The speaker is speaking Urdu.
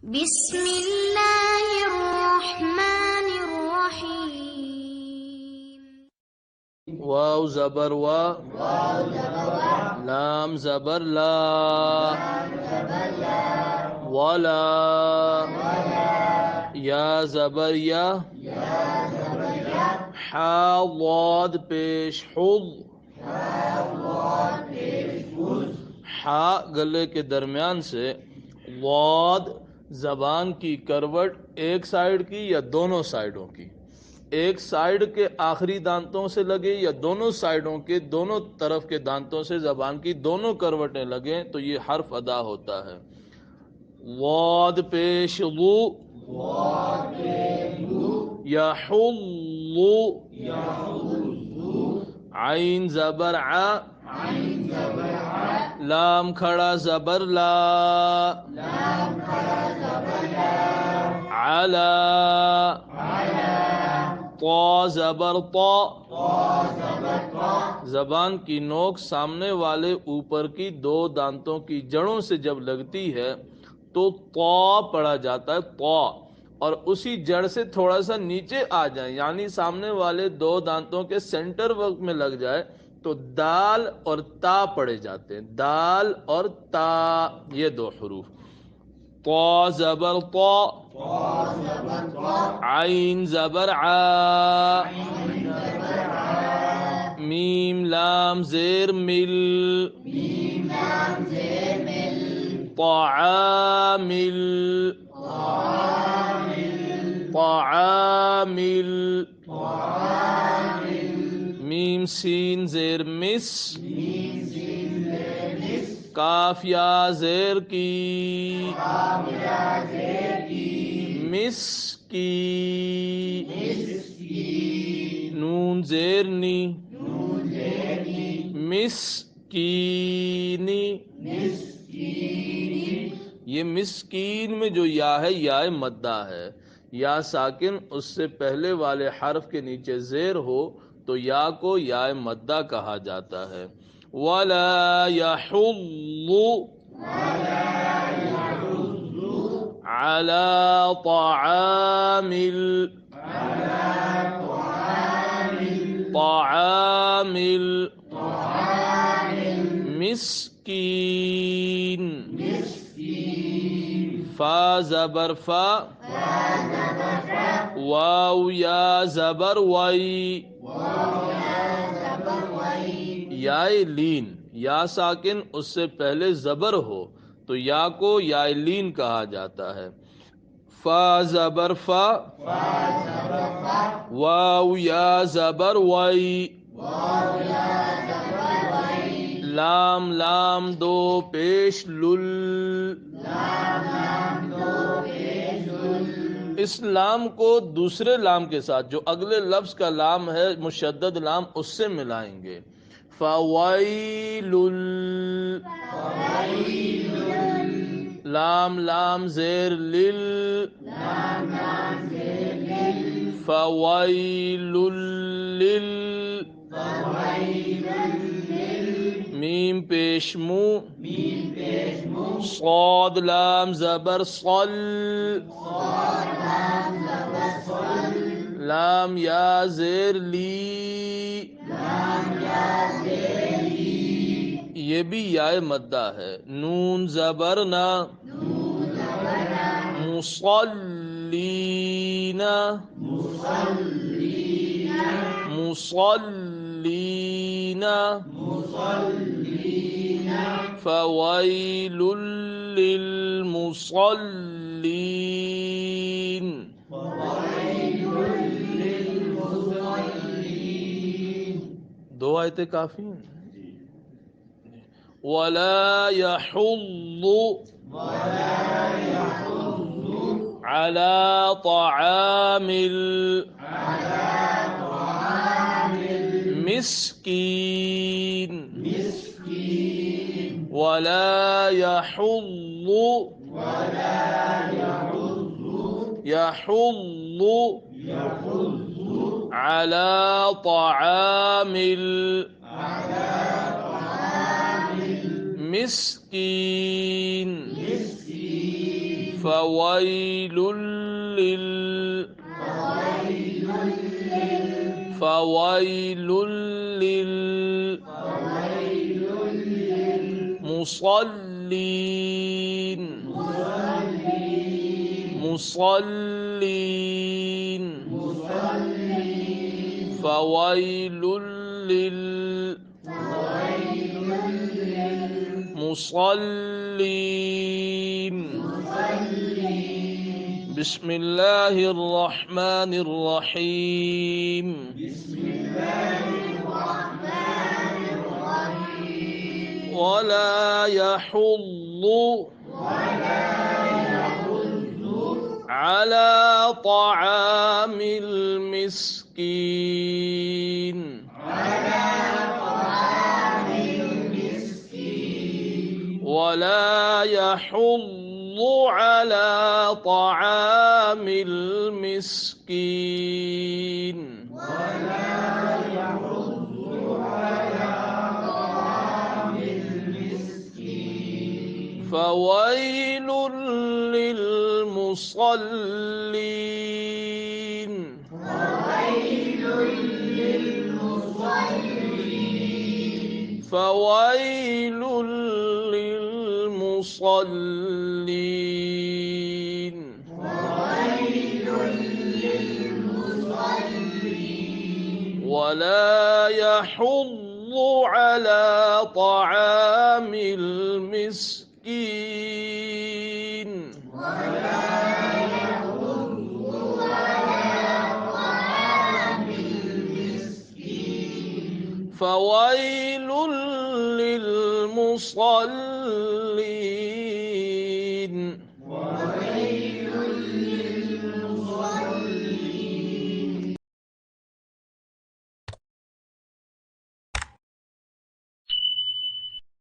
بسم اللہ الرحمن الرحیم. واو زبر وا، لام زبر لا، ولا، یا زبر یا، حا ضاد پیش حض، حا گلے کے درمیان سے، ضاد زبان کی کروٹ ایک سائیڈ کی یا دونوں سائیڈوں کی، ایک سائیڈ کے آخری دانتوں سے لگے یا دونوں سائیڈوں کے دونوں طرف کے دانتوں سے زبان کی دونوں کروٹیں لگیں تو یہ حرف ادا ہوتا ہے. ضاد پیش ضو، یحض، عین زبر ع، لام کھڑا زبر لا، علا، طا زبر طا، زبان کی نوک سامنے والے اوپر کی دو دانتوں کی جڑوں سے جب لگتی ہے تو طا پڑھا جاتا ہے، طا، اور اسی جڑ سے تھوڑا سا نیچے آ جائیں یعنی سامنے والے دو دانتوں کے سینٹر وقت میں لگ جائے تو دال اور تا پڑھے جاتے ہیں. دال اور تا یہ دو حروف. طا زبر طا، عین زبر ع، میم لام زیر مل، طعامل، طعامل، میم سین زیر مس، کاف یا زیر کی، مس کی، نون زیر نی، مسکینی. یہ مسکین میں جو یا ہے یا مدہ ہے، یا ساکن اس سے پہلے والے حرف کے نیچے زیر ہو تو یا کو یا مدہ کہا جاتا ہے. ولا یحض علی طعام طعام مسکین. فا زبر فا، واو یا زبر وی، یا لین، یا ساکن اس سے پہلے زبر ہو تو یا کو یا لین کہا جاتا ہے. فا زبر فا، واو یا زبر وی، لام لام دو پیش لل، اس لام کو دوسرے لام کے ساتھ جو اگلے لفظ کا لام ہے مشدد لام اس سے ملائیں گے. فویل، لام لام زیر لل، فویل لل، میم پیش مو، صاد لام زبر صل، لام یا زیر لی، یہ بھی یا مدہ ہے. نون زبر نا، مصلین، مصلین، فویل للمصلین. دو آیتیں کافی ہیں. ولا یحض علی طعام المسکین، ولا یحض، یحض علی طعام المسکین. فويل للمصلين فويل للمصلين. بسم الله الرحمن الرحيم. ولا يحض على طعام المسكين. ولا يحض على طعام المسكين. فويل للمصلين. فويل للمصلين. ولا يحض على طعام المسكين. فويل للمصلين.